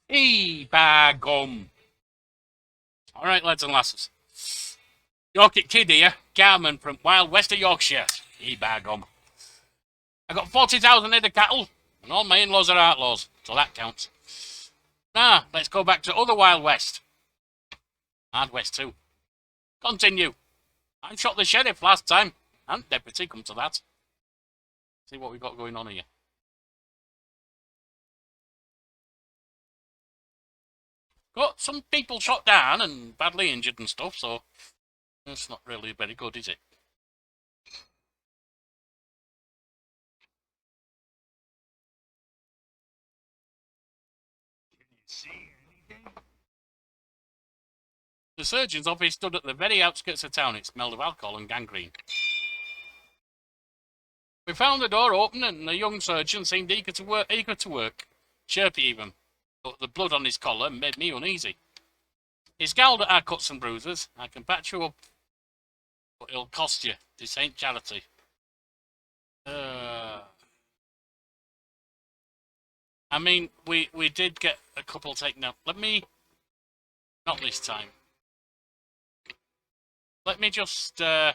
By gum. Alright, lads and lasses. Yorkie Kid here, cowman from West Yorkieshire. By gum. I got 40,000 head of cattle, and all my in-laws are outlaws, so that counts. Now, let's go back to other Wild West. Hard West too. Continue. I shot the sheriff last time, and deputy, come to that. See what we've got going on here. Got some people shot down and badly injured and stuff, so it's not really very good, is it? Can you see anything? The surgeon's office stood at the very outskirts of town. It smelled of alcohol and gangrene. We found the door open and the young surgeon seemed eager to work. Chirpy even. But the blood on his collar made me uneasy. He scowled at our cuts and bruises. I can patch you up, but it'll cost you. This ain't charity. I mean, we did get a couple taken out. Let me... Not this time. Let me just... I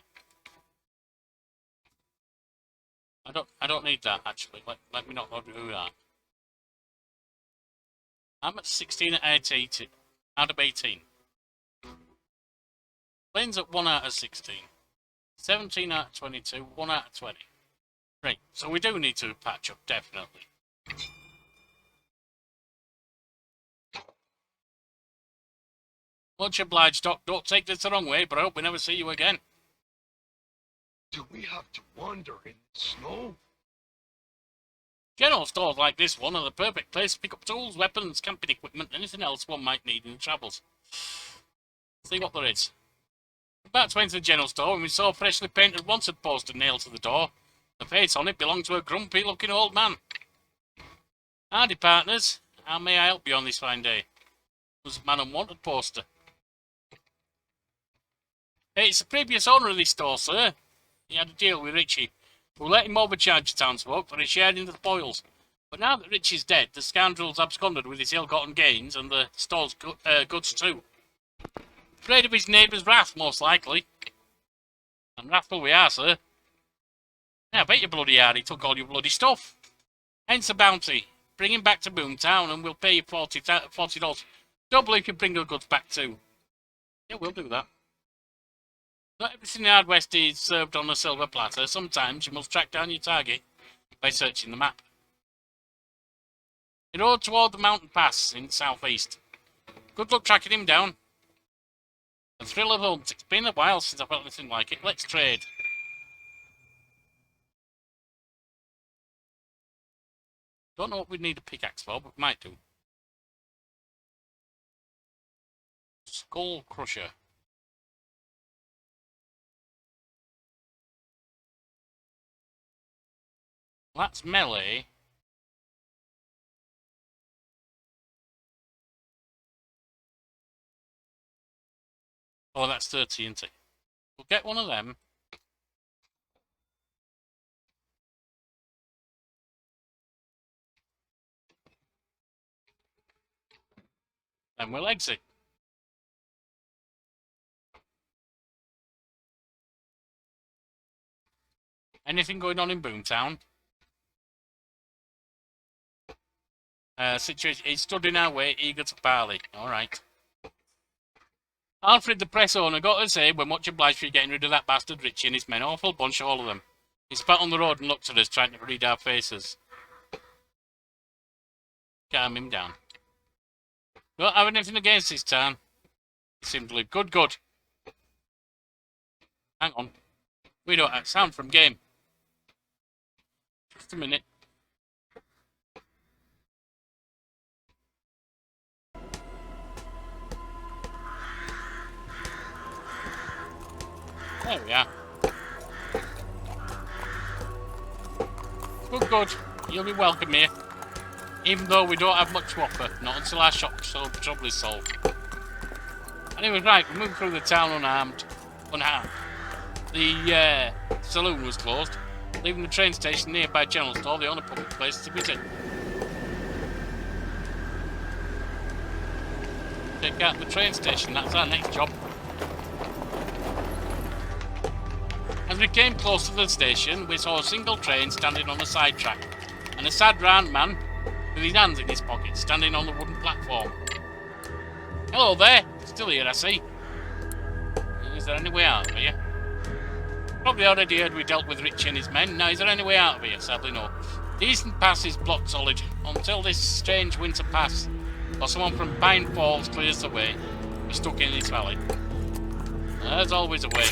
don't need that, actually. Let me not do that. I'm at 16 out of 18. Flynn's at 1 out of 16. 17 out of 22, 1 out of 20. Right, so we do need to patch up, definitely. Much obliged, Doc. Don't take this the wrong way, but I hope we never see you again. Do we have to wander in the snow? General stores like this one are the perfect place to pick up tools, weapons, camping equipment, anything else one might need in the travels. See what there is. About 20 to the general store when we saw a freshly painted wanted poster nailed to the door. The face on it belonged to a grumpy-looking old man. Howdy, partners. How may I help you on this fine day? Was the man unwanted poster. Hey, it's the previous owner of this store, sir. He had a deal with Richie, who let him overcharge the townsfolk for his share in the spoils. But now that Richie's dead, the scoundrel's absconded with his ill-gotten gains and the store's goods too. Afraid of his neighbour's wrath, most likely. And wrathful we are, sir. Now, I bet you bloody hard he took all your bloody stuff. Hence the bounty. Bring him back to Boomtown and we'll pay you $40. Double if you bring the goods back too. Yeah, we'll do that. Not everything in the Hard West is served on a silver platter. Sometimes you must track down your target by searching the map. You rode toward the mountain pass in the southeast. Good luck tracking him down. The thrill of hunt. It's been a while since I felt anything like it. Let's trade. Don't know what we'd need a pickaxe for, but we might do. Skull Crusher. That's melee. Oh, that's 30, isn't it? We'll get one of them. Then we'll exit. Anything going on in Boomtown? Situation. He stood in our way, eager to parley. Alright. Alfred, the press owner, got to say we're much obliged for you getting rid of that bastard Richie and his men. Awful bunch, all of them. He spat on the road and looked at us, trying to read our faces. Calm him down. Don't have anything against this town. Simply good. Hang on. We don't have sound from game. Just a minute. There we are. Good. You'll be welcome here. Even though we don't have much to offer. Not until our shop trouble is solved. Anyway, right, we moved through the town unharmed. The saloon was closed. Leaving the train station nearby general store, the only public place to visit. Take out the train station. That's our next job. As we came close to the station, we saw a single train standing on a side track, and a sad round man with his hands in his pockets standing on the wooden platform. Hello there. Still here, I see. Is there any way out of here? Probably already heard we dealt with Richie and his men. Now, is there any way out of here? Sadly, no. The eastern pass is blocked solid until this strange winter pass, or someone from Pine Falls clears the way. We're stuck in this valley. There's always a way.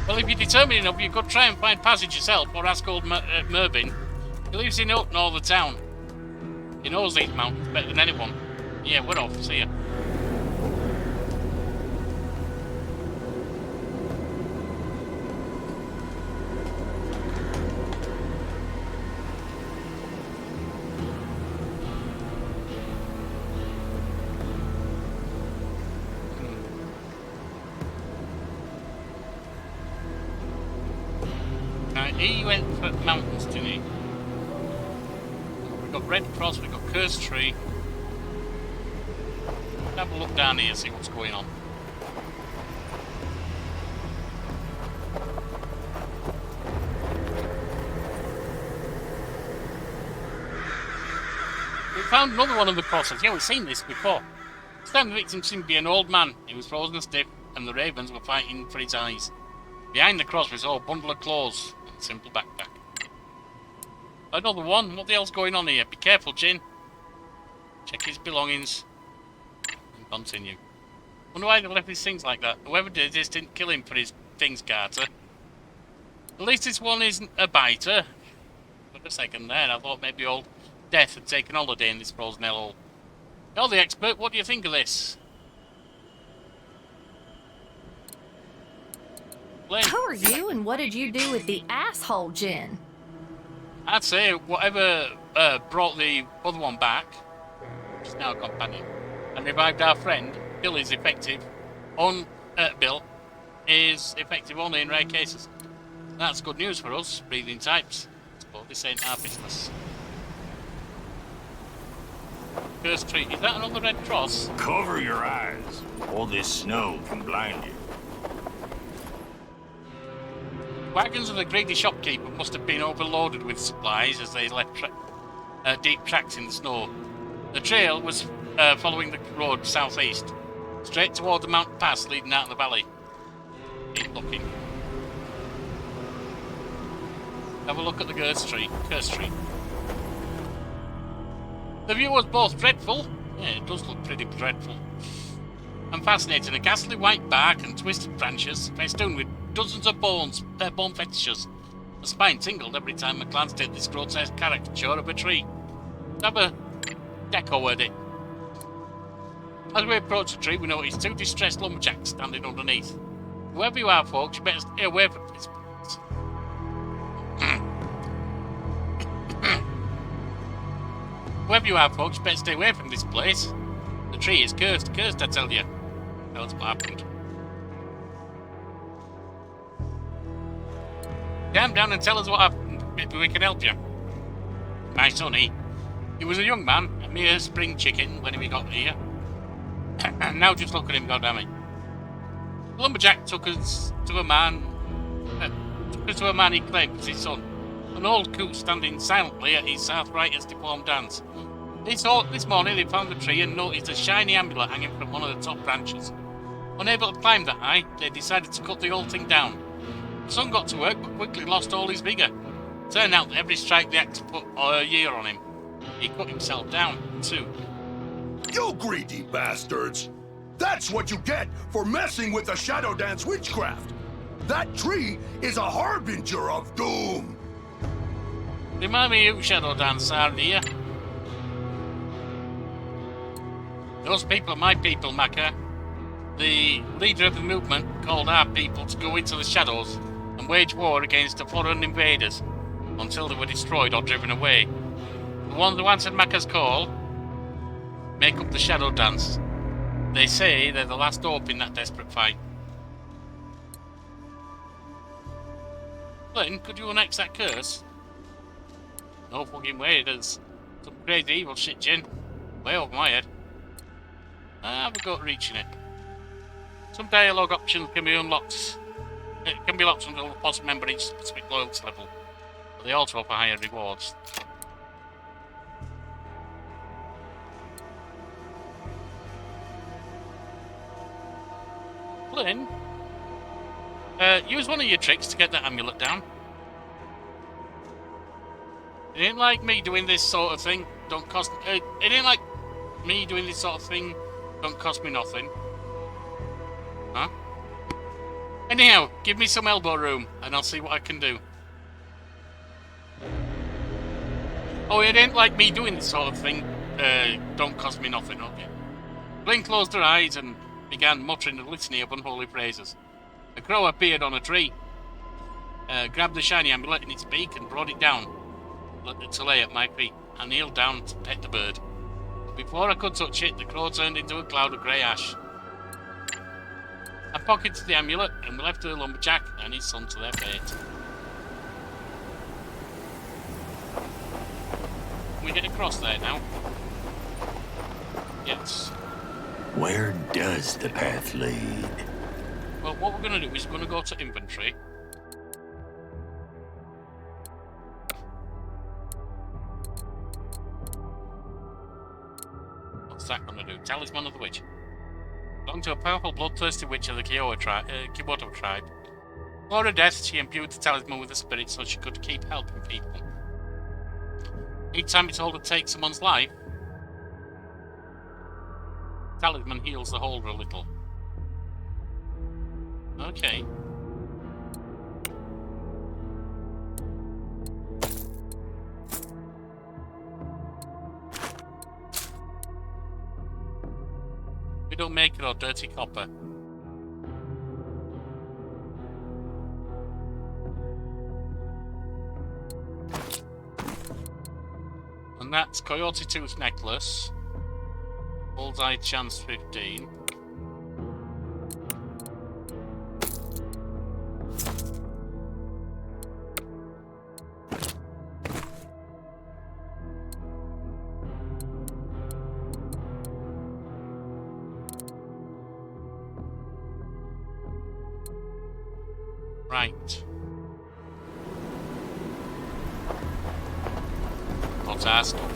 Well, if you're determined enough, you could try and find passage yourself, or ask old Mervyn. He lives in Hilton all the town. He knows these mountains better than anyone. Yeah, we're off. See ya. He went for mountains, didn't he? We've got Red Cross, we've got Cursed Tree. Have a look down here, see what's going on. We found another one of the crosses. Yeah, we've seen this before. This time the victim seemed to be an old man. He was frozen stiff, and the ravens were fighting for his eyes. Behind the cross we saw a bundle of clothes and a simple backpack. Another one? What the hell's going on here? Be careful, Jin. Check his belongings. And continue. Wonder why they left his things like that. Whoever did this didn't kill him for his things, Carter. At least this one isn't a biter. For a second there, I thought maybe old Death had taken holiday in this frozen hellhole. You're the expert, what do you think of this? Flynn. Who are you and what did you do with the asshole Jin? I'd say whatever brought the other one back, which is now a companion, and revived our friend, Bill is effective Bill is effective only in rare cases. That's good news for us, breathing types. But this ain't our business. Cursed Tree, is that another Red Cross? Cover your eyes. All this snow can blind you. Wagons of the greedy shopkeeper must have been overloaded with supplies as they left deep tracks in the snow. The trail was following the road southeast, straight toward the mountain pass leading out of the valley. Keep looking. Have a look at the Cursed Tree. The view was both dreadful, yeah, it does look pretty dreadful, and fascinating. A ghastly white bark and twisted branches festooned with dozens of bone fetishes. The spine tingled every time I glanced at this grotesque caricature of a tree. Have a deco at it. As we approached the tree, we noticed two distressed lumberjacks standing underneath. Whoever you are, folks, you better stay away from this place. Whoever you are, folks, you better stay away from this place. The tree is cursed, I tell you. That's what happened. Calm down and tell us what happened. Maybe we can help you. My sonny, he was a young man, a mere spring chicken when we got here. And now just look at him, goddammit. The lumberjack took us to a man he claimed was his son. An old coot standing silently at his arthritis deformed dance. This morning they found the tree and noticed a shiny amulet hanging from one of the top branches. Unable to climb that high, they decided to cut the whole thing down. The son got to work but quickly lost all his vigour. Turned out that every strike the axe put a year on him. He cut himself down, too. You greedy bastards! That's what you get for messing with the Shadow Dance witchcraft! That tree is a harbinger of doom! Remind me who Shadow Dance are here. Those people are my people, Macca. The leader of the movement called our people to go into the shadows and wage war against the foreign invaders until they were destroyed or driven away. The ones who answered Macca's call make up the Shadow Dance. They say they're the last hope in that desperate fight. Flynn, could you annex that curse? No fucking way, there's some crazy evil shit, Jin. Way over my head. Have a go at reaching it. Some dialogue options can be unlocked. It can be locked until the boss member reaches a specific loyalty level, but they also offer higher rewards. Flynn, use one of your tricks to get that amulet down. It ain't like me doing this sort of thing. Don't cost. It ain't like me doing this sort of thing. Don't cost me nothing. Huh? Anyhow, give me some elbow room, and I'll see what I can do. Oh, it ain't like me doing this sort of thing. Don't cost me nothing. Okay. Flynn closed her eyes and began muttering a litany of unholy phrases. A crow appeared on a tree, grabbed the shiny amulet in its beak and brought it down to lay at my feet. I kneeled down to pet the bird. But before I could touch it, the crow turned into a cloud of grey ash. I pocketed the amulet and we left the lumberjack and his son to their fate. Can we get across there now? Yes. Where does the path lead? Well, what we're going to do is we're going to go to inventory. What's that going to do? Talisman of the Witch. Belonged to a powerful, bloodthirsty witch of the Kyoto tribe. Before her death, she imbued the talisman with a spirit so she could keep helping people. Each time it's told to take someone's life, the talisman heals the holder a little. Okay. We don't make it or dirty copper. And that's Coyote Tooth Necklace. Bullseye Chance 15. Right. What's our stuff?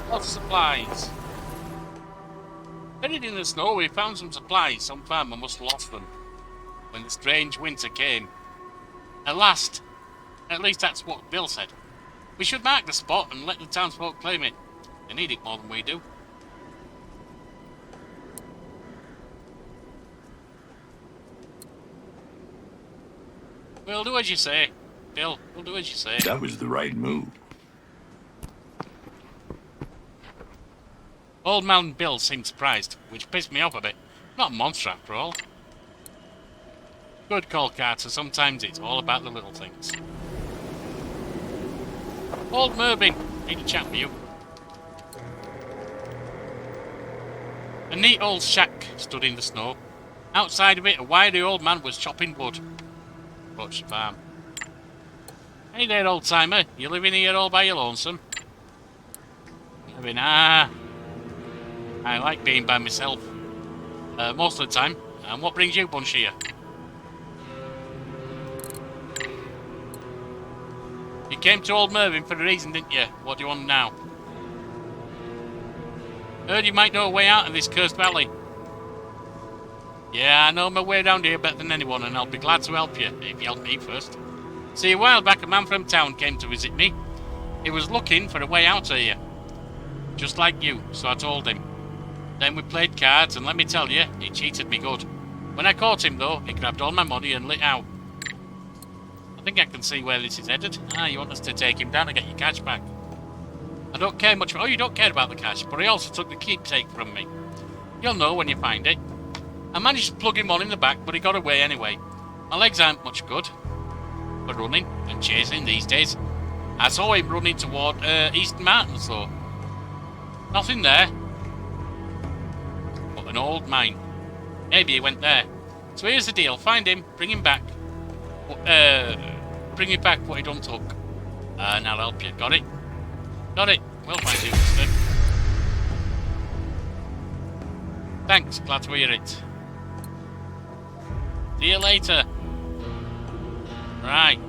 Lots of supplies. Buried in the snow, we found some supplies. Some farmer must have lost them when the strange winter came. At least that's what Bill said. We should mark the spot and let the townsfolk claim it. They need it more than we do. We'll do as you say, Bill. We'll do as you say. That was the right move. Old Man Bill seemed surprised, which pissed me off a bit. Not a monster after all. Good call, Carter. Sometimes it's all about the little things. Old Mervyn, need to chat with you. A neat old shack stood in the snow. Outside of it, a wiry old man was chopping wood. Butch farm. Hey there, old timer. You living here all by your lonesome? Living, I like being by myself. Most of the time. And what brings you, Bunch, here? You came to Old Mervyn for a reason, didn't you? What do you want now? Heard you might know a way out of this cursed valley. Yeah, I know my way around here better than anyone, and I'll be glad to help you, if you help me first. See, a while back a man from town came to visit me. He was looking for a way out of here. Just like you, so I told him. Then we played cards, and let me tell you, he cheated me good. When I caught him, though, he grabbed all my money and lit out. I think I can see where this is headed. You want us to take him down and get your cash back. I don't care much. Oh, you don't care about the cash, but he also took the keepsake from me. You'll know when you find it. I managed to plug him on in the back, but he got away anyway. My legs aren't much good for running and chasing these days. I saw him running toward Eastern Mountains, though. Nothing there. But an old mine. Maybe he went there. So here's the deal. Find him, bring him back. Bring him back what he done took. And I'll help you. Got it? Got it. We'll find you, mister. Thanks, glad to hear it. See you later. Right.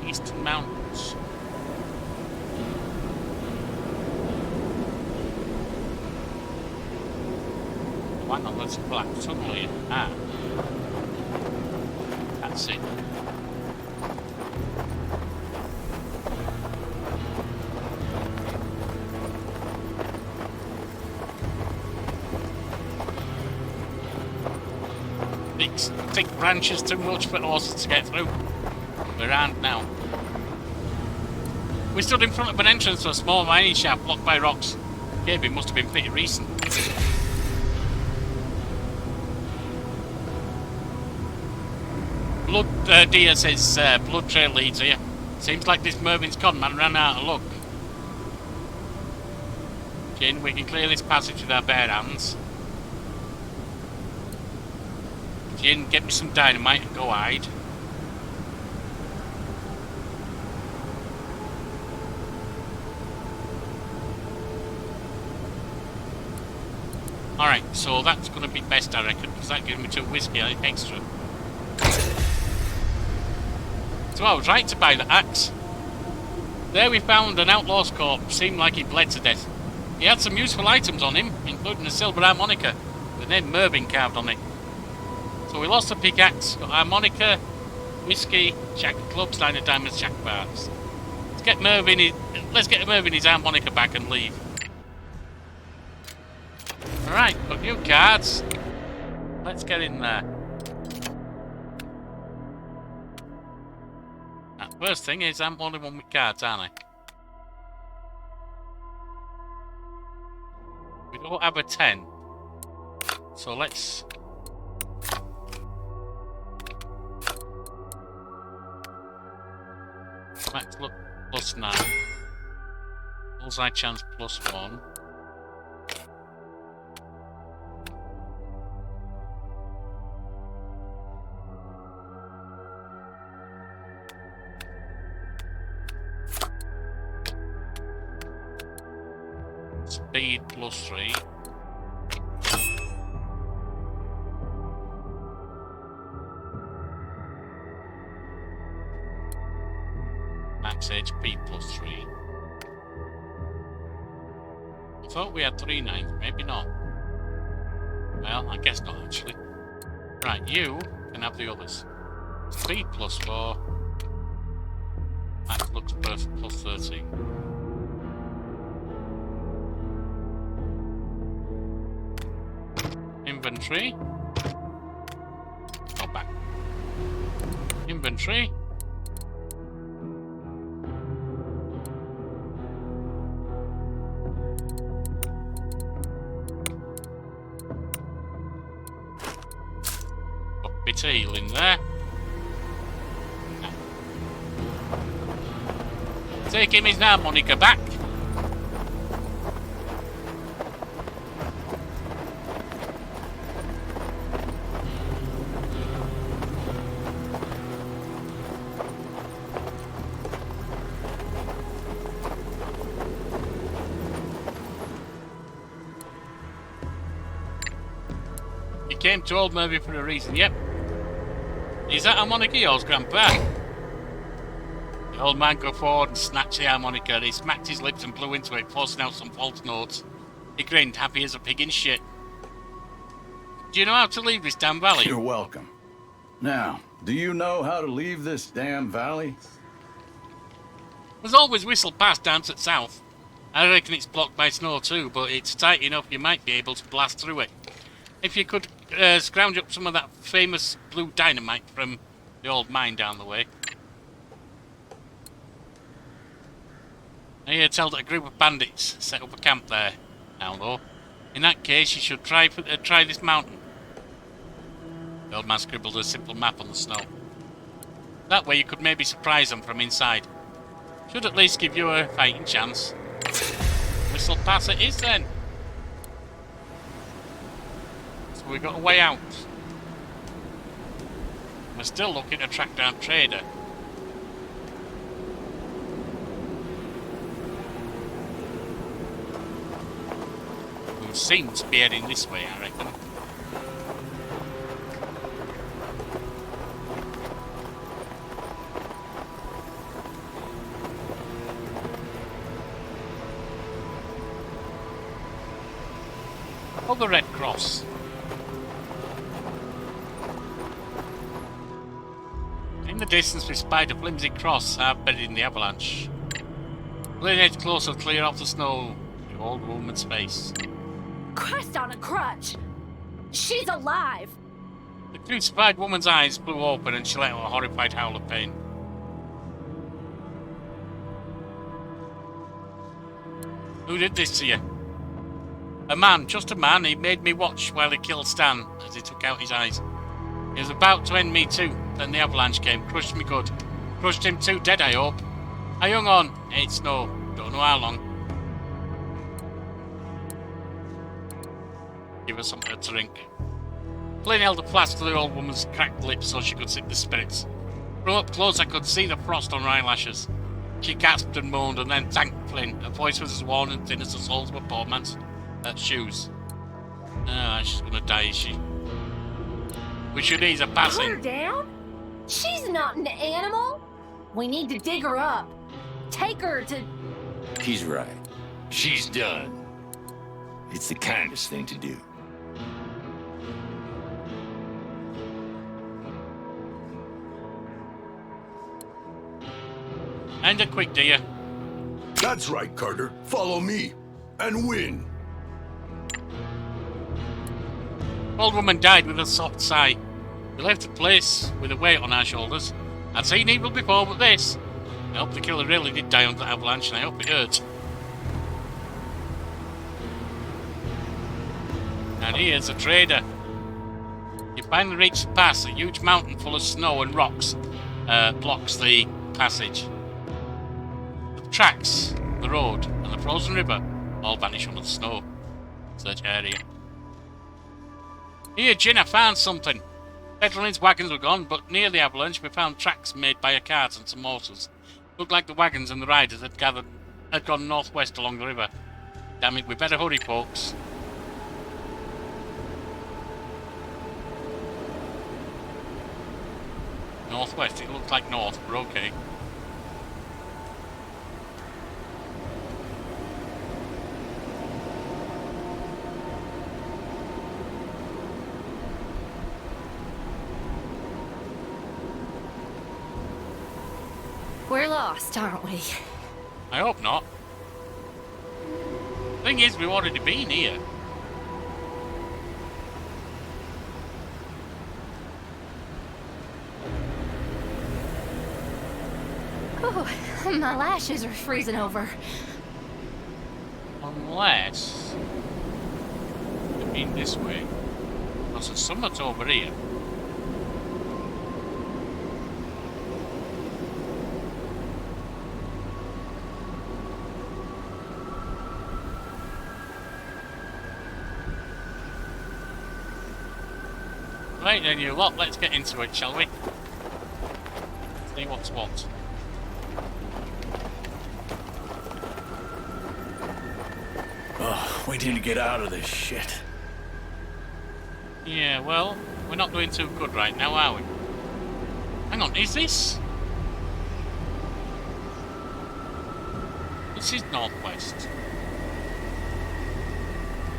Eastern Mountains. Why not? Let's black suddenly. Ah. That's it. These thick branches too much for horses to get through. We're around now. We stood in front of an entrance to a small mining shaft blocked by rocks. Caving must have been pretty recent. Blood Deer says blood trail leads here. Seems like this Mervin's conman ran out of luck. Jin, we can clear this passage with our bare hands. Jin, get me some dynamite and go hide. Alright, so that's going to be best, I reckon, because that gives me 2 whiskey extra. So I was right to buy the axe. There we found an outlaw's corpse. Seemed like he bled to death. He had some useful items on him, including a silver harmonica with the name Mervyn carved on it. So we lost the pickaxe, got harmonica, whiskey, jack clubs, line of diamonds, jack bars. Let's get Mervyn his harmonica back and leave. Alright, got new cards. Let's get in there. Now, first thing is I'm only one with cards, aren't I? We don't have a 10. So let's... Max look +9. Bullseye chance +1. Speed +3. Max HP +3. I thought we had 3 9s, maybe not. Well, I guess not actually. Right, you can have the others. Speed +4. Max looks perfect +13. Inventory. Go back. Inventory. Got a bit of healing there. Take him his harmonica back. Came to old Mervyn for a reason, yep. Is that harmonica yours, Grandpa? The old man go forward and snatched the harmonica. He smacked his lips and blew into it, forcing out some false notes. He grinned, happy as a pig in shit. Do you know how to leave this damn valley? You're welcome. Now, do you know how to leave this damn valley? There's always whistle past down to the south. I reckon it's blocked by snow too, but it's tight enough you might be able to blast through it. If you could scrounge up some of that famous blue dynamite from the old mine down the way. I hear tell that a group of bandits set up a camp there now, though. In that case, you should try this mountain. The old man scribbled a simple map on the snow. That way you could maybe surprise them from inside. Should at least give you a fighting chance. Whistle pass it is then. But we got a way out. We're still looking to track down Trader. We seem to be heading this way, I reckon. Oh, the Red Cross. In the distance we spied a flimsy cross half buried in the avalanche. Flynn edged closer to clear off the snow the old woman's face. Christ on a crutch! She's alive! The crucified woman's eyes blew open and she let out a horrified howl of pain. Who did this to you? A man, just a man. He made me watch while he killed Stan as he took out his eyes. He was about to end me too. Then the avalanche came, crushed me good. Crushed him too, dead I hope. I hung on, ate snow, don't know how long. Give her something to drink. Flynn held a flask to the old woman's cracked lips so she could sip the spirits. From up close I could see the frost on her eyelashes. She gasped and moaned and then thanked Flynn. Her voice was as worn and thin as the soles of a poor man's shoes. Ah, she's gonna die, is she? We should ease her Put her passing. down? She's not an animal! We need to dig her up. Take her to... He's right. She's done. It's the kindest thing to do. And a quick, dear. That's right, Carter. Follow me. And win. Old woman died with a soft sigh. We left the place with a weight on our shoulders. I'd seen evil before, but this... I hope the killer really did die under the avalanche, and I hope it hurt. And here's the Trader. You finally reach the pass. A huge mountain full of snow and rocks blocks the passage. The tracks, the road, and the frozen river all vanish under the snow. Search area. Here, Jin, I found something. Petrol's wagons were gone, but near the avalanche we found tracks made by a cart and some horses. Looked like the wagons and the riders had gone northwest along the river. Damn it, we better hurry, folks. Northwest, it looked like north, but okay. We're lost, aren't we? I hope not. Thing is, we've already been here. Oh, my lashes are freezing over. Unless... we've been this way. Because there's something over here. Right then, you lot, let's get into it, shall we? See what's what. Oh, we need to get out of this shit. Yeah, well, we're not doing too good right now, are we? Hang on, is this? This is northwest.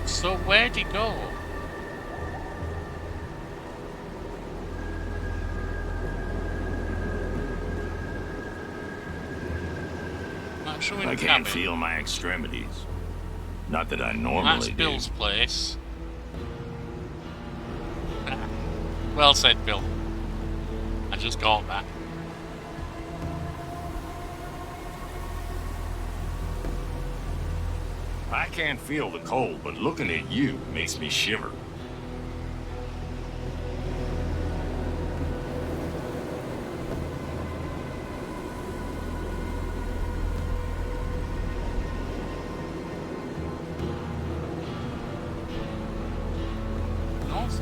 So where'd he go? I can't feel my extremities. Not that I normally That's Bill's place. Well said, Bill. I just got that. I can't feel the cold, but looking at you makes me shiver.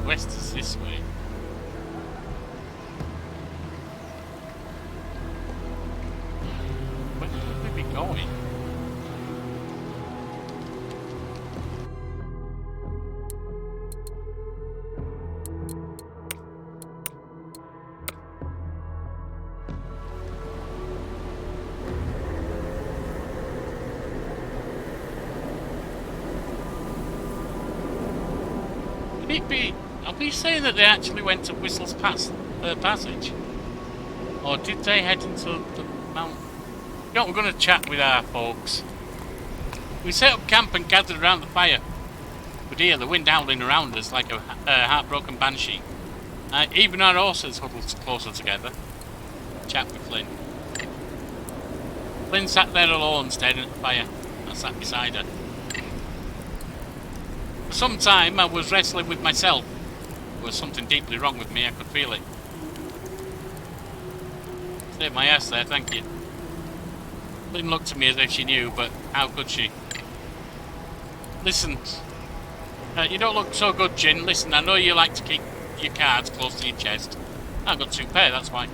West is this way. Where could we be going? Are we saying that they actually went to Whistle's Passage? Or did they head into the mountain? You know, we're going to chat with our folks. We set up camp and gathered around the fire. We'd hear the wind howling around us like a heartbroken banshee. Even our horses huddled closer together. Chat with Flynn. Flynn sat there alone staring at the fire. I sat beside her. For some time I was wrestling with myself. There was something deeply wrong with me, I could feel it. Saved my ass there, thank you. Flynn looked at me as if she knew, but how could she? Listen, you don't look so good, Jin. Listen, I know you like to keep your cards close to your chest. I've got 2 pair, that's why.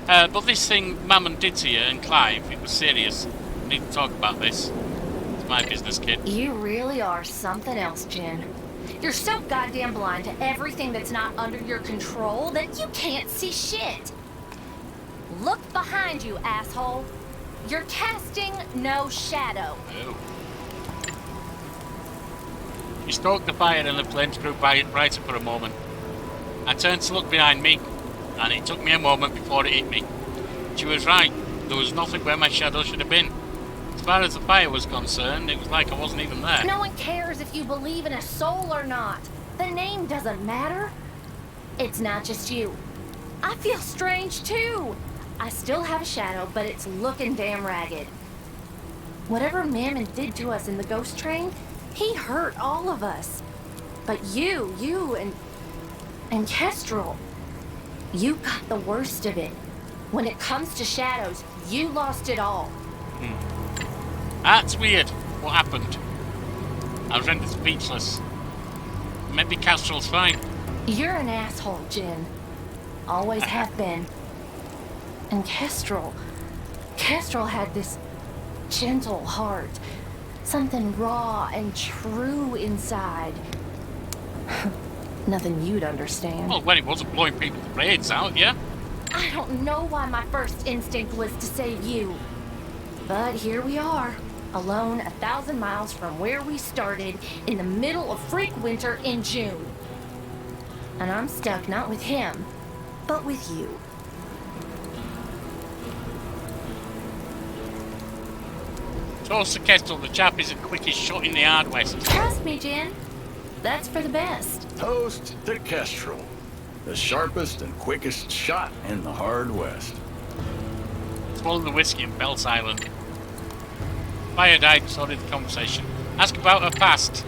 But this thing Mammon did to you and Clive, it was serious. We need to talk about this. It's my business, kid. You really are something else, Jin. You're so goddamn blind to everything that's not under your control that you can't see shit. Look behind you, asshole. You're casting no shadow. Oh. She stroked the fire and the flames grew brighter for a moment. I turned to look behind me, and it took me a moment before it hit me. She was right. There was nothing where my shadow should have been. As far as the fire was concerned, it was like I wasn't even there. No one cares if you believe in a soul or not. The name doesn't matter. It's not just you. I feel strange too. I still have a shadow, but it's looking damn ragged. Whatever Mammon did to us in the ghost train, he hurt all of us. But you and Kestrel, you got the worst of it. When it comes to shadows, you lost it all. That's weird. What happened? I was rendered speechless. Maybe Kestrel's fine. You're an asshole, Jin. Always have been. And Kestrel had this gentle heart. Something raw and true inside. Nothing you'd understand. Well, when it wasn't blowing people's brains out, yeah? I don't know why my first instinct was to save you. But here we are, alone 1,000 miles from where we started, in the middle of freak winter in June. And I'm stuck not with him, but with you. Toast to Kestrel, the chap is the quickest shot in the hard west. Trust me, Jin. That's for the best. Toast to Kestrel, the sharpest and quickest shot in the hard west. Swallow the whiskey and fell silent. Fire died, so did the conversation. Ask about her past.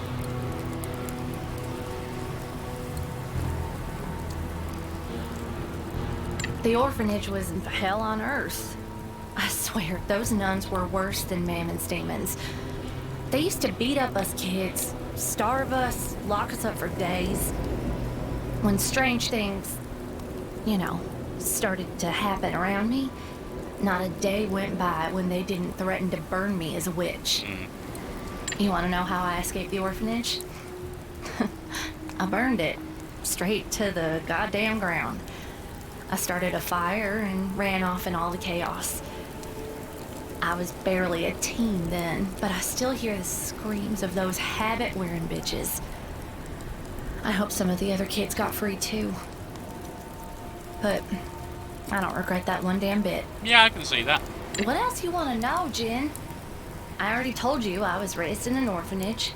The orphanage was hell on earth. I swear, those nuns were worse than Mammon's demons. They used to beat up us kids, starve us, lock us up for days. When strange things, started to happen around me, not a day went by when they didn't threaten to burn me as a witch. You want to know how I escaped the orphanage? I burned it, straight to the goddamn ground. I started a fire and ran off in all the chaos. I was barely a teen then, but I still hear the screams of those habit-wearing bitches. I hope some of the other kids got free too. But I don't regret that one damn bit. Yeah, I can see that. What else you want to know, Jin? I already told you I was raised in an orphanage.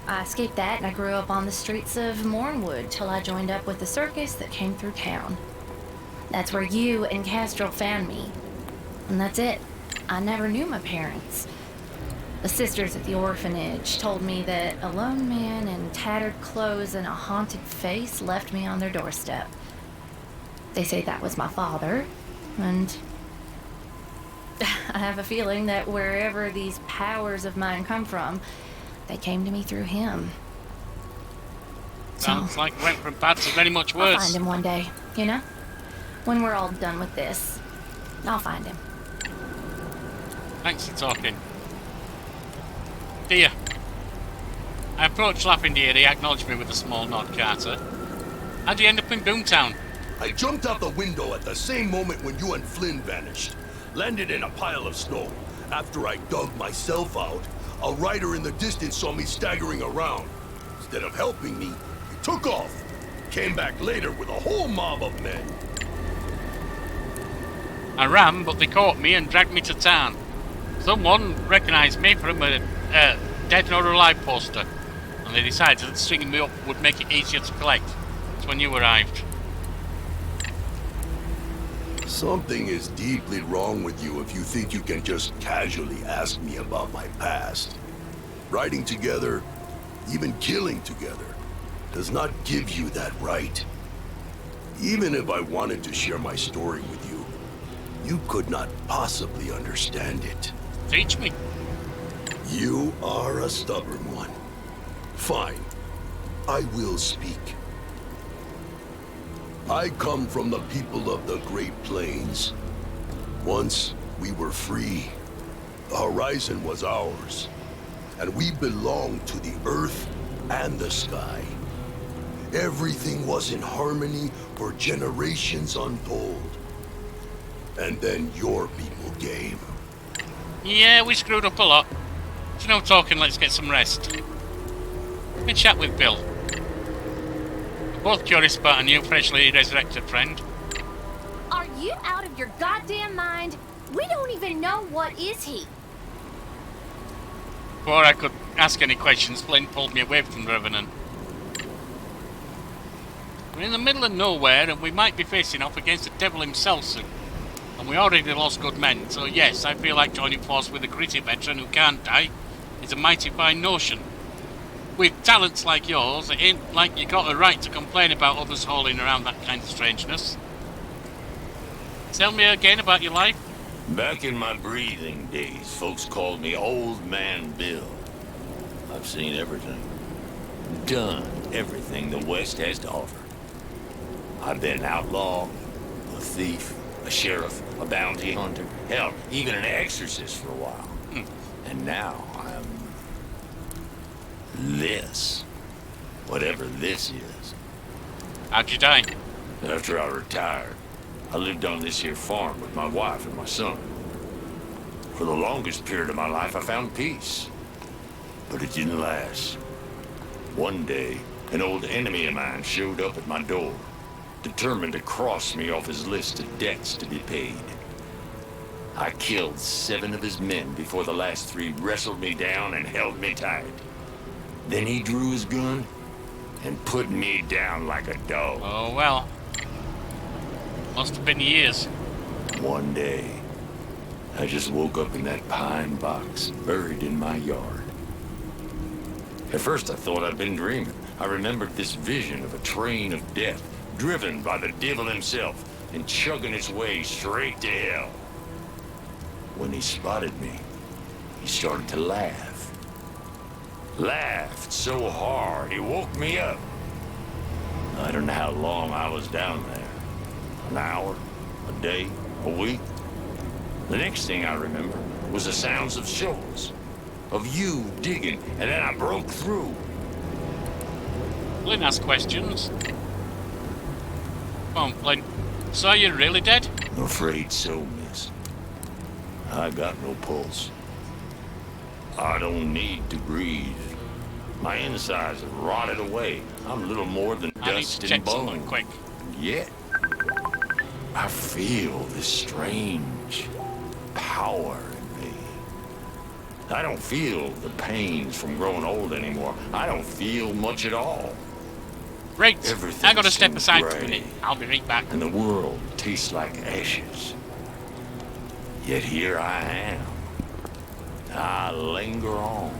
I escaped that and I grew up on the streets of Mornwood till I joined up with the circus that came through town. That's where you and Kestrel found me. And that's it. I never knew my parents. The sisters at the orphanage told me that a lone man in tattered clothes and a haunted face left me on their doorstep. They say that was my father, and I have a feeling that wherever these powers of mine come from, they came to me through him. Sounds like it went from bad to very much I'll worse. find him one day, you know? When we're all done with this, I'll find him. Thanks for talking. Dear. I approached Laughing Deer. He acknowledged me with a small nod, Carter. How'd you end up in Boomtown? I jumped out the window at the same moment when you and Flynn vanished. Landed in a pile of snow. After I dug myself out, a rider in the distance saw me staggering around. Instead of helping me, he took off. Came back later with a whole mob of men. I ran, but they caught me and dragged me to town. Someone recognised me from a dead or alive poster, and they decided that stringing me up would make it easier to collect. That's when you arrived. Something is deeply wrong with you if you think you can just casually ask me about my past. Riding together, even killing together, does not give you that right. Even if I wanted to share my story with you, you could not possibly understand it. Teach me. You are a stubborn one. Fine. I will speak. I come from the people of the Great Plains. Once, we were free. The horizon was ours. And we belonged to the earth and the sky. Everything was in harmony for generations untold. And then your people came. Yeah, we screwed up a lot. So no talking, let's get some rest. Let me chat with Bill. We're both curious about a new, freshly resurrected friend. Are you out of your goddamn mind? We don't even know what is he. Before I could ask any questions, Flynn pulled me away from the Revenant. We're in the middle of nowhere, and we might be facing off against the devil himself soon. And we already lost good men, so yes, I feel like joining force with a gritty veteran who can't die is a mighty fine notion. With talents like yours, it ain't like you got a right to complain about others hauling around that kind of strangeness. Tell me again about your life. Back in my breathing days, folks called me Old Man Bill. I've seen everything. Done everything the West has to offer. I've been an outlaw, a thief, a sheriff, a bounty hunter, hell, even an exorcist for a while. And now I'm... this. Whatever this is. How'd you die? After I retired, I lived on this here farm with my wife and my son. For the longest period of my life, I found peace. But it didn't last. One day, an old enemy of mine showed up at my door, determined to cross me off his list of debts to be paid. I killed 7 of his men before the last 3 wrestled me down and held me tight. Then he drew his gun and put me down like a dog. Oh well. Must have been years. One day, I just woke up in that pine box buried in my yard. At first I thought I'd been dreaming. I remembered this vision of a train of death driven by the devil himself and chugging its way straight to hell. When he spotted me, he started to laugh. Laughed so hard, he woke me up. I don't know how long I was down there. An hour, a day, a week. The next thing I remember was the sounds of shovels, of you digging, and then I broke through. Flynn asked questions. Come on, Flynn. So you're really dead? I'm afraid so, miss. I got no pulse. I don't need to breathe. My insides have rotted away. I'm little more than I need dust to and check someone bone. quick. Yet, I feel this strange power in me. I don't feel the pains from growing old anymore. I don't feel much at all. Right, Everything I gotta step seems aside for a gray. minute. I'll be right back. And the world tastes like ashes. Yet here I am. I linger on.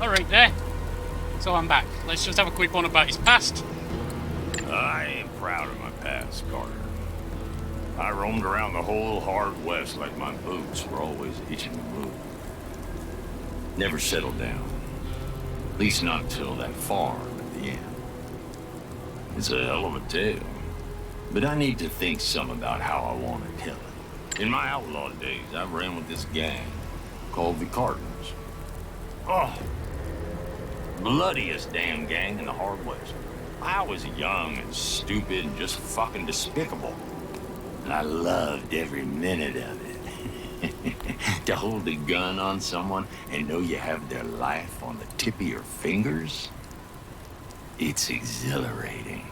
Alright there. So I'm back. Let's just have a quick one about his past. I ain't proud of my past, Carter. I roamed around the whole hard West like my boots were always itching to move. Never settled down. At least not until that farm at the end. It's a hell of a tale. But I need to think some about how I want to tell it. In my outlaw days, I ran with this gang called the Cardinals. Oh, bloodiest damn gang in the hard west. I was young and stupid and just fucking despicable. And I loved every minute of it. To hold a gun on someone and know you have their life on the tip of your fingers, it's exhilarating.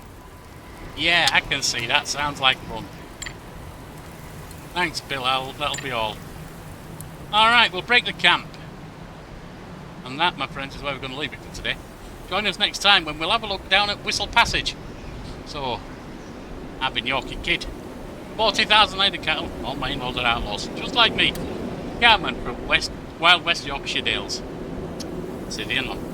Yeah, I can see that. Sounds like fun. Thanks, Bill. That'll be all. Alright, we'll break the camp. And that, my friends, is where we're going to leave it for today. Join us next time when we'll have a look down at Whistle Passage. So, I've been Yorkie Kid. 40,000 head of cattle, all my in-laws are outlaws. Just like me. Cowman from West Yorkieshire Dales. See you in